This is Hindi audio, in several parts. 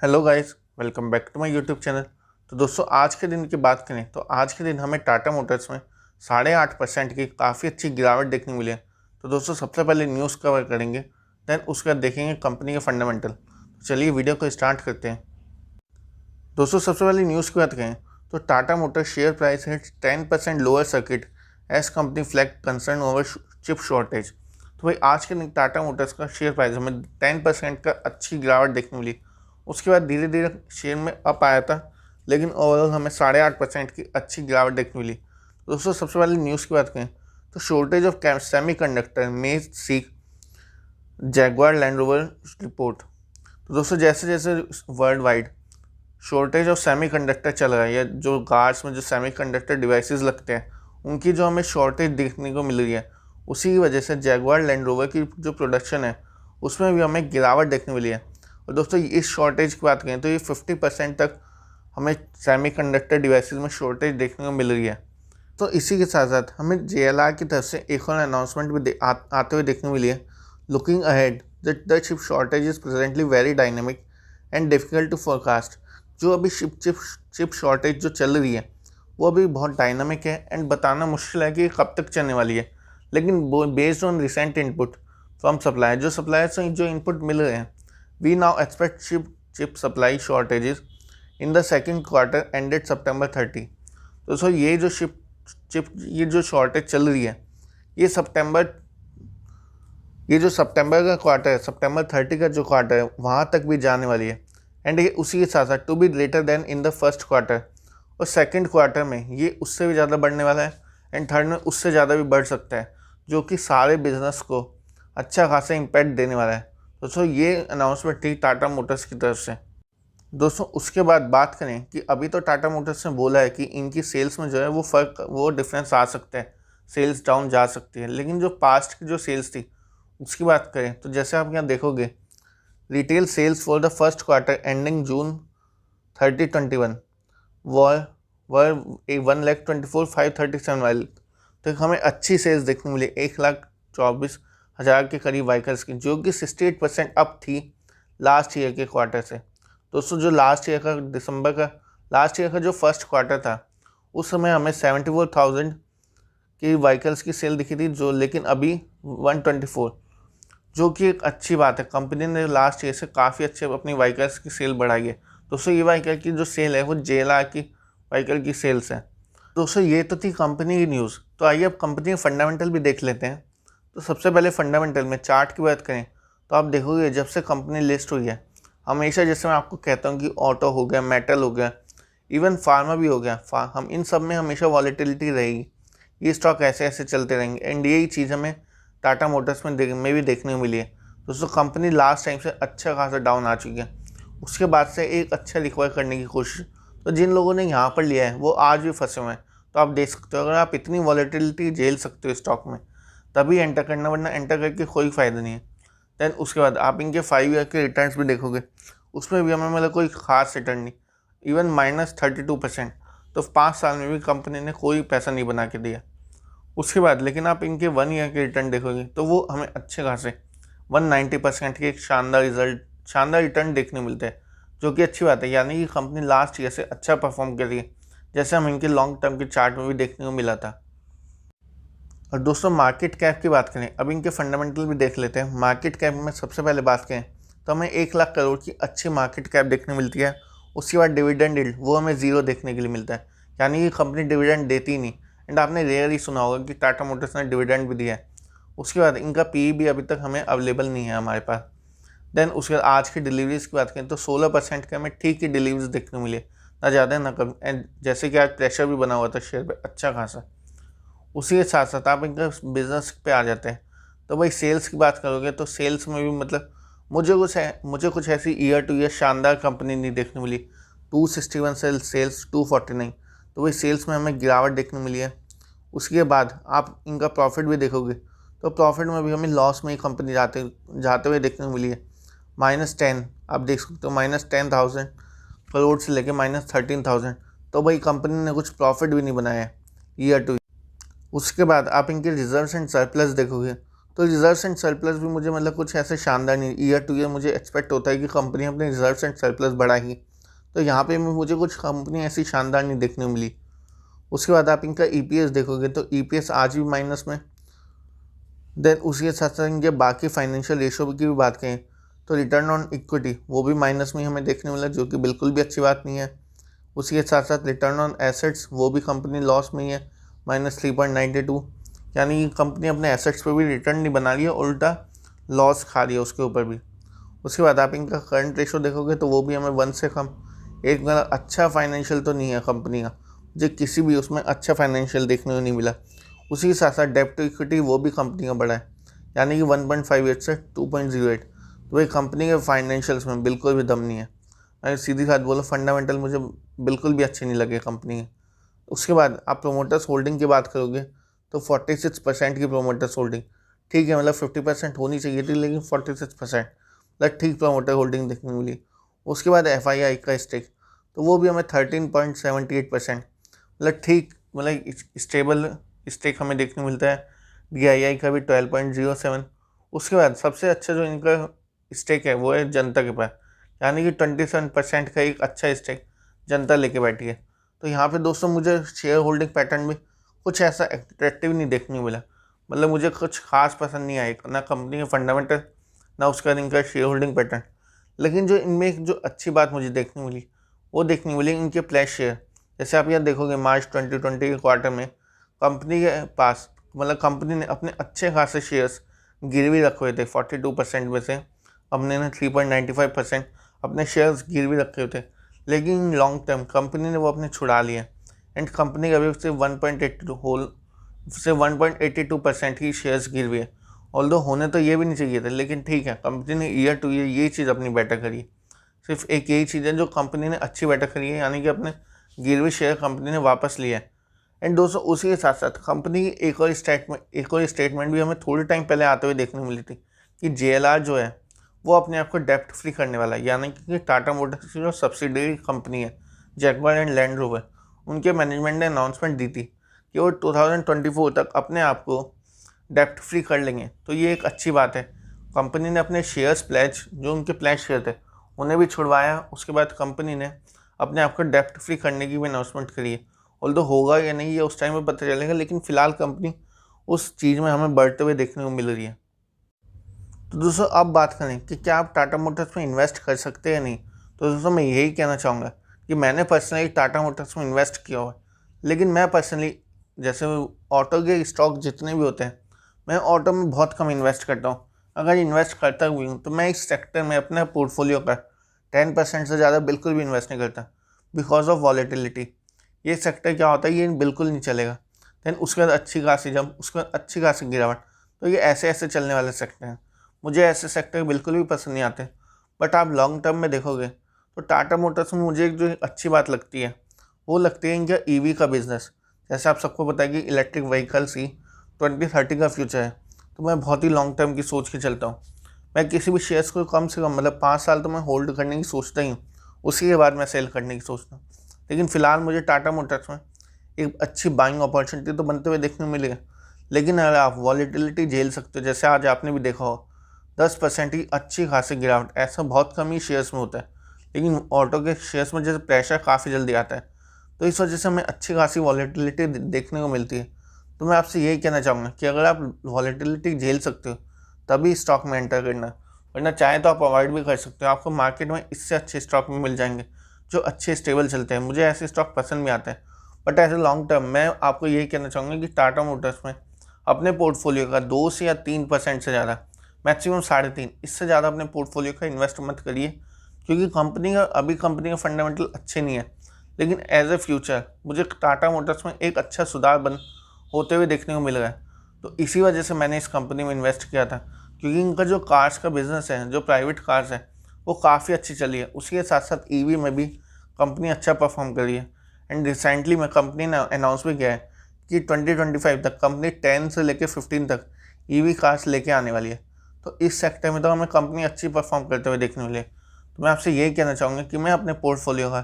Hello guys, welcome back to my YouTube channel. तो दोस्तों, आज के दिन की बात करें तो आज के दिन हमें टाटा मोटर्स में 8.5% की काफ़ी अच्छी गिरावट देखने मिली है। तो दोस्तों, सबसे पहले न्यूज़ कवर करेंगे, देन उसके बाद देखेंगे कंपनी के फंडामेंटल। तो चलिए वीडियो को स्टार्ट करते हैं। दोस्तों, सबसे पहले न्यूज़ की बात करें तो टाटा मोटर्स शेयर प्राइस है 10% lower circuit as company flag concern over chip shortage. तो भाई आज के दिन टाटा मोटर्स का शेयर प्राइस हमें 10% का अच्छी गिरावट देखने मिली। उसके बाद धीरे धीरे शेयर में अप आया था, लेकिन ओवरऑल हमें 8.5% की अच्छी गिरावट देखने मिली। दोस्तों, सबसे पहले न्यूज़ की बात करें तो shortage of semi conductor may seek Jaguar land rover report. तो दोस्तों, जैसे जैसे world wide shortage of semi conductor चल रहा है, या जो कार्स में जो सेमी कंडक्टर डिवाइसेस लगते हैं उनकी जो हमें शॉर्टेज देखने को मिल रही है, उसी की वजह से जैगुआर लैंड रोवर की जो प्रोडक्शन है उसमें भी हमें गिरावट देखने मिली है। और दोस्तों, इस शॉर्टेज की बात करें तो ये 50% तक हमें सेमीकंडक्टर डिवाइसेस में शॉर्टेज देखने को मिल रही है। तो इसी के साथ साथ हमें JLR की तरफ से एक और अनाउंसमेंट भी आते हुए देखने मिली है। Looking ahead the chip shortage is presently very dynamic and difficult to forecast. जो अभी चिप शॉर्टेज जो चल रही है वो अभी बहुत डायनामिक है एंड बताना मुश्किल है कि कब तक चलने वाली है। लेकिन based on recent input from supplier, जो सप्लायर से जो इनपुट मिल रहे हैं, we now expect chip supply shortages in the second quarter ended September 30। तो सो ये जो ये जो शॉर्टेज चल रही है ये जो सितंबर का क्वार्टर है, सितंबर 30 का जो क्वार्टर है वहाँ तक भी जाने वाली है। एंड ये उसी के साथ साथ to be greater than in the first quarter, और सेकंड क्वार्टर में ये उससे भी ज़्यादा बढ़ने वाला है एंड थर्ड में उससे ज़्यादा भी बढ़ सकता है, जो कि सारे बिजनेस को अच्छा खासा इम्पैक्ट देने वाला है। दोस्तों, ये अनाउंसमेंट थी टाटा मोटर्स की तरफ से। दोस्तों, उसके बाद बात करें कि अभी तो टाटा मोटर्स ने बोला है कि इनकी सेल्स में जो है वो डिफरेंस आ सकता है, सेल्स डाउन जा सकती है। लेकिन जो पास्ट की जो सेल्स थी उसकी बात करें तो जैसे आप यहाँ देखोगे, retail sales for the first quarter ending June 2021 were 1,24,537 वाली। तो हमें अच्छी सेल्स देखने मिली 1,24,000 के करीब व्हीकल्स की, जो कि 68% अप थी लास्ट ईयर के क्वार्टर से। दोस्तों, जो लास्ट ईयर का जो फर्स्ट क्वार्टर था उस समय हमें 74,000 की व्हीकल्स की सेल दिखी थी, जो लेकिन अभी 124, जो कि एक अच्छी बात है। कंपनी ने लास्ट ईयर से काफ़ी अच्छे अपनी व्हीकल्स की सेल बढ़ाई है। दोस्तों, ये व्हीकल की जो सेल है वो JLR की व्हीकल की सेल्स है। दोस्तों, ये तो थी कंपनी की न्यूज़। तो आइए अब कंपनी के फंडामेंटल भी देख लेते हैं। तो सबसे पहले फंडामेंटल में चार्ट की बात करें तो आप देखोगे जब से कंपनी लिस्ट हुई है, हमेशा जैसे मैं आपको कहता हूँ कि ऑटो हो गया, मेटल हो गया, इवन फार्मा भी हो गया, हम इन सब में हमेशा वॉलेटिलिटी रहेगी। ये स्टॉक ऐसे ऐसे चलते रहेंगे एंड यही चीज़ हमें टाटा मोटर्स में भी देखने को मिली है। दोस्तों, कंपनी लास्ट टाइम से अच्छा खासा डाउन आ चुकी है, उसके बाद से एक अच्छा रिकवर करने की कोशिश। तो जिन लोगों ने यहाँ पर लिया है वो आज भी फंसे हुए हैं। तो आप देख सकते हो, अगर आप इतनी वॉलेटिलिटी झेल सकते हो स्टॉक में तभी एंटर करना, वरना एंटर करके कोई फ़ायदा नहीं है। देन उसके बाद आप इनके 5 ईयर के रिटर्न्स भी देखोगे, उसमें भी हमें मतलब कोई ख़ास रिटर्न नहीं, इवन -32%। तो 5 साल में भी कंपनी ने कोई पैसा नहीं बना के दिया। उसके बाद लेकिन आप इनके 1 ईयर के रिटर्न देखोगे तो वो हमें अच्छे खासे 190% के एक शानदार रिटर्न देखने मिलते हैं, जो कि अच्छी बात है। यानी कि कंपनी लास्ट ईयर से अच्छा परफॉर्म कर रही है, जैसे हम इनके लॉन्ग टर्म के चार्ट में भी देखने को मिला था। और दोस्तों, मार्केट कैप की बात करें, अब इनके फंडामेंटल भी देख लेते हैं। मार्केट कैप में सबसे पहले बात करें तो हमें 1 लाख करोड़ की अच्छी मार्केट कैप देखने मिलती है। उसके बाद डिविडेंड यील्ड वो हमें 0 देखने के लिए मिलता है, यानी कि कंपनी डिविडेंड देती ही नहीं। एंड आपने रेयर ही सुना होगा कि टाटा मोटर्स ने डिविडेंड भी दिया है। उसके बाद इनका PE भी अभी तक हमें अवेलेबल नहीं है हमारे पास। देन उसके बाद आज की डिलीवरीज़ की बात करें तो 16% के हमें ठीक ही डिलीवरीज देखने मिली, ना ज़्यादा ना कम। एंड जैसे कि आज प्रेशर भी बना हुआ था शेयर पर अच्छा खासा। उसी के साथ साथ आप इनका बिजनेस पे आ जाते हैं तो भाई सेल्स की बात करोगे तो सेल्स में भी मतलब मुझे कुछ ऐसी ईयर टू ईयर शानदार कंपनी नहीं देखने मिली। 261 सेल्स 249, तो वही सेल्स में हमें गिरावट देखने मिली है। उसके बाद आप इनका प्रॉफिट भी देखोगे तो प्रॉफिट में भी हमें लॉस में ही कंपनी जाते हुए देखने को मिली है। -10 आप देख सकते हो, -10,000 करोड़ से लेके -13,000। तो भाई कंपनी ने कुछ प्रॉफिट भी नहीं बनाया है ईयर टू। उसके बाद आप इनके रिजर्व्स एंड सरप्लस देखोगे तो रिजर्व्स एंड सरप्लस भी मुझे मतलब कुछ ऐसे शानदार नहीं, ईयर टू ईयर मुझे एक्सपेक्ट होता है कि कंपनी अपने रिजर्व्स एंड सरप्लस बढ़ाएगी, तो यहाँ पे मुझे कुछ कंपनी ऐसी शानदार नहीं देखने को मिली। उसके बाद आप इनका ईपीएस देखोगे तो ईपीएस आज भी माइनस में। देन उसके साथ साथ इनके बाकी फाइनेंशियल रेशो की भी बात करें तो रिटर्न ऑन इक्विटी वो भी माइनस में हमें देखने मिला, जो कि बिल्कुल भी अच्छी बात नहीं है। उसके साथ साथ रिटर्न ऑन एसेट्स वो भी कंपनी लॉस में ही है, -3.92, यानी कि कंपनी अपने एसेट्स पे भी रिटर्न नहीं बना रही है, उल्टा लॉस खा रही है उसके ऊपर भी। उसके बाद आप इनका करंट रेशो देखोगे तो वो भी हमें 1 से कम, एक मतलब अच्छा फाइनेंशियल तो नहीं है कंपनी का, मुझे किसी भी उसमें अच्छा फाइनेंशियल देखने को नहीं मिला। उसी के साथ साथ डेप्ट टू इक्विटी वो भी कंपनी का बड़ा है, यानी कि 1.58 से 2.08, तो ये कंपनी के फाइनेंशियल्स में बिल्कुल भी दम नहीं है। अगर सीधी बात बोलो फंडामेंटल मुझे बिल्कुल भी अच्छे नहीं लगे कंपनी के। उसके बाद आप प्रोमोटर्स होल्डिंग की बात करोगे तो 46% की प्रोमोटर्स होल्डिंग ठीक है, मतलब 50% होनी चाहिए थी, लेकिन 46% मतलब ठीक प्रोमोटर होल्डिंग देखने मिली। उसके बाद FII का स्टेक तो वो भी हमें 13.78%, मतलब ठीक मतलब स्टेबल स्टेक हमें देखने मिलता है। DII का भी 12.07। उसके बाद सबसे अच्छा जो इनका स्टेक है वो है जनता के पास, यानी कि 27% का एक अच्छा स्टेक जनता लेके बैठी है। तो यहाँ पे दोस्तों मुझे शेयर होल्डिंग पैटर्न में कुछ ऐसा अट्रैक्टिव नहीं देखने को मिला, मतलब मुझे कुछ खास पसंद नहीं आया, ना कंपनी के फंडामेंटल ना उसका इनका शेयर होल्डिंग पैटर्न। लेकिन जो इनमें एक जो अच्छी बात मुझे देखने मिली वो देखने मिली इनके प्लेस शेयर। जैसे आप यहाँ देखोगे मार्च 2020 के क्वार्टर में कंपनी के पास मतलब कंपनी ने अपने अच्छे खासे शेयर्स गिरवी रखे हुए थे, 42% में से अपने ने 3.95% अपने शेयर्स गिरवी रखे हुए थे, लेकिन लॉन्ग टर्म कंपनी ने वो अपने छुड़ा लिए एंड कंपनी का अभी सिर्फ 1.82% ही शेयर्स गिरवी है। ऑल्दो होने तो ये भी नहीं चाहिए थे, लेकिन ठीक है कंपनी ने ईयर टू ईयर ये चीज़ अपनी बेटर करी। सिर्फ एक यही चीज़ है जो कंपनी ने अच्छी बेटर करी है, यानी कि अपने गिरवी शेयर कंपनी ने वापस लिया है। एंड दोस्तों उसी के साथ साथ कंपनी की एक और स्टेटमेंट भी हमें थोड़े टाइम पहले आते हुए देखने को मिली थी कि JLR जो है वो अपने आप को डेप्ट फ्री करने वाला है, यानी कि टाटा मोटर्स की जो सब्सिडरी कंपनी है जैगवार एंड लैंड रोवर, उनके मैनेजमेंट ने अनाउंसमेंट दी थी कि वो 2024 तक अपने आप को डेप्ट फ्री कर लेंगे। तो ये एक अच्छी बात है। कंपनी ने अपने शेयर्स प्लेज जो उनके प्लेज शेयर थे उन्हें भी छुड़वाया। उसके बाद कंपनी ने अपने आप को डेप्ट फ्री करने की भी अनाउंसमेंट करी है। ऑल्दो होगा या नहीं ये उस टाइम में पता चलेगा, लेकिन फिलहाल कंपनी उस चीज़ में हमें बढ़ते हुए देखने को मिल रही है। तो दोस्तों अब बात करें कि क्या आप टाटा मोटर्स में इन्वेस्ट कर सकते हैं या नहीं, तो दोस्तों मैं यही कहना चाहूँगा कि मैंने पर्सनली टाटा मोटर्स में इन्वेस्ट किया हुआ है, लेकिन मैं पर्सनली जैसे ऑटो के स्टॉक जितने भी होते हैं मैं ऑटो में बहुत कम इन्वेस्ट करता हूँ। अगर इन्वेस्ट करता भी हूँ तो मैं इस सेक्टर में अपने पोर्टफोलियो का 10% से ज़्यादा बिल्कुल भी इन्वेस्ट नहीं करता, बिकॉज ऑफ वॉलेटिलिटी। ये सेक्टर क्या होता है ये बिल्कुल नहीं चलेगा, देन उसके बाद अच्छी खासी जंप, उसके बाद अच्छी खासी गिरावट, तो ये ऐसे ऐसे चलने वाले सेक्टर हैं। मुझे ऐसे सेक्टर बिल्कुल भी पसंद नहीं आते। बट आप लॉन्ग टर्म में देखोगे तो टाटा मोटर्स में मुझे एक जो अच्छी बात लगती है वो लगती है इनका EV का बिज़नेस। जैसे आप सबको पता है कि इलेक्ट्रिक व्हीकल्स ही 2030 का फ्यूचर है, तो मैं बहुत ही लॉन्ग टर्म की सोच के चलता हूँ। मैं किसी भी शेयर्स को कम से कम मतलब 5 साल तो मैं होल्ड करने की सोचता ही हूँ, उसी के बाद मैं सेल करने की सोचता हूँ। लेकिन फ़िलहाल मुझे टाटा मोटर्स में एक अच्छी बाइंग अपॉर्चुनिटी तो बनते हुए देखने को मिलेगा, लेकिन अगर आप वॉलेटिलिटी झेल सकते हो, जैसे आज आपने भी देखा हो 10% ही अच्छी खासी गिरावट, ऐसा बहुत कम ही शेयर्स में होता है, लेकिन ऑटो के शेयर्स में जैसे प्रेशर काफ़ी जल्दी आता है, तो इस वजह से हमें अच्छी खासी वॉलेटिलिटी देखने को मिलती है। तो मैं आपसे यही कहना चाहूँगा कि अगर आप वॉलेटिलिटी झेल सकते हो तभी स्टॉक में एंटर करना, वरना चाहे तो आप अवॉइड भी कर सकते हो। आपको मार्केट में इससे अच्छे स्टॉक में मिल जाएंगे जो अच्छे स्टेबल चलते हैं। मुझे ऐसे स्टॉक पसंद भी आते हैं, but as a long term मैं आपको यही कहना चाहूँगा कि टाटा मोटर्स में अपने पोर्टफोलियो का 2 से या 3% से ज़्यादा, मैक्सिमम 3.5, इससे ज़्यादा अपने पोर्टफोलियो का इन्वेस्ट मत करिए, क्योंकि कंपनी का फंडामेंटल अच्छे नहीं है। लेकिन एज ए फ्यूचर मुझे टाटा मोटर्स में एक अच्छा सुधार होते हुए देखने को मिल रहा है। तो इसी वजह से मैंने इस कंपनी में इन्वेस्ट किया था, क्योंकि इनका जो कार्स का बिज़नेस है, जो प्राइवेट कार्स है, वो काफ़ी अच्छी चली है। उसके साथ साथ EV में भी कंपनी अच्छा परफॉर्म करी है। एंड रिसेंटली में कंपनी ने अनाउंस भी किया है कि 2025 तक कंपनी 10 से लेकर 15 तक EV कार्स लेके आने वाली है। तो इस सेक्टर में तो हमें कंपनी अच्छी परफॉर्म करते हुए देखने मिले। तो मैं आपसे यही कहना चाहूँगा कि मैं अपने पोर्टफोलियो का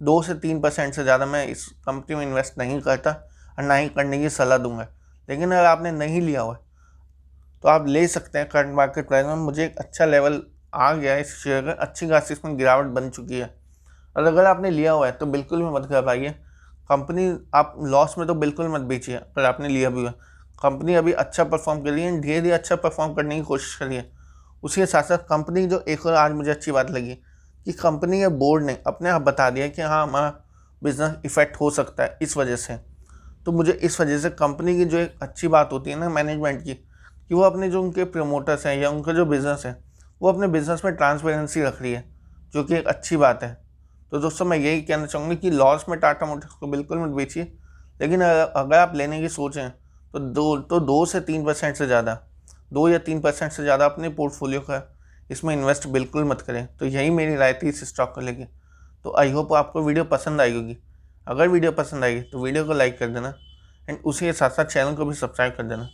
2 से 3% से ज़्यादा मैं इस कंपनी में इन्वेस्ट नहीं करता और ना ही करने की सलाह दूंगा। लेकिन अगर आपने नहीं लिया हुआ तो आप ले सकते हैं। करंट मार्केट प्राइस में मुझे एक अच्छा लेवल आ गया है इस शेयर का, अच्छी खासी इसमें गिरावट बन चुकी है। और अगर आपने लिया हुआ है तो बिल्कुल भी मत घबराइए। कंपनी आप लॉस में तो बिल्कुल मत बेचिए अगर आपने लिया भी हुआ। कंपनी अभी अच्छा परफॉर्म कर रही है, धीरे धीरे अच्छा परफॉर्म करने की कोशिश करिए। उसके साथ साथ कंपनी जो एक और आज मुझे अच्छी बात लगी कि कंपनी या बोर्ड ने अपने आप बता दिया कि हाँ हमारा बिजनेस इफेक्ट हो सकता है इस वजह से। तो मुझे इस वजह से कंपनी की जो एक अच्छी बात होती है ना मैनेजमेंट की, कि वो अपने जो उनके प्रमोटर्स हैं या उनका जो बिज़नेस है वो अपने बिज़नेस में ट्रांसपेरेंसी रख रही है, जो कि एक अच्छी बात है। तो दोस्तों मैं यही कहना चाहूँगी कि लॉस में टाटा मोटर्स को बिल्कुल मत बेचिए, लेकिन अगर आप लेने की सोचें तो 2 से 3% से ज़्यादा 2 या 3% से ज़्यादा अपने पोर्टफोलियो का इसमें इन्वेस्ट बिल्कुल मत करें। तो यही मेरी राय थी इस स्टॉक को लेके। तो आई होप आपको वीडियो पसंद आई होगी। अगर वीडियो पसंद आई तो वीडियो को लाइक कर देना एंड उसी के साथ साथ चैनल को भी सब्सक्राइब कर देना।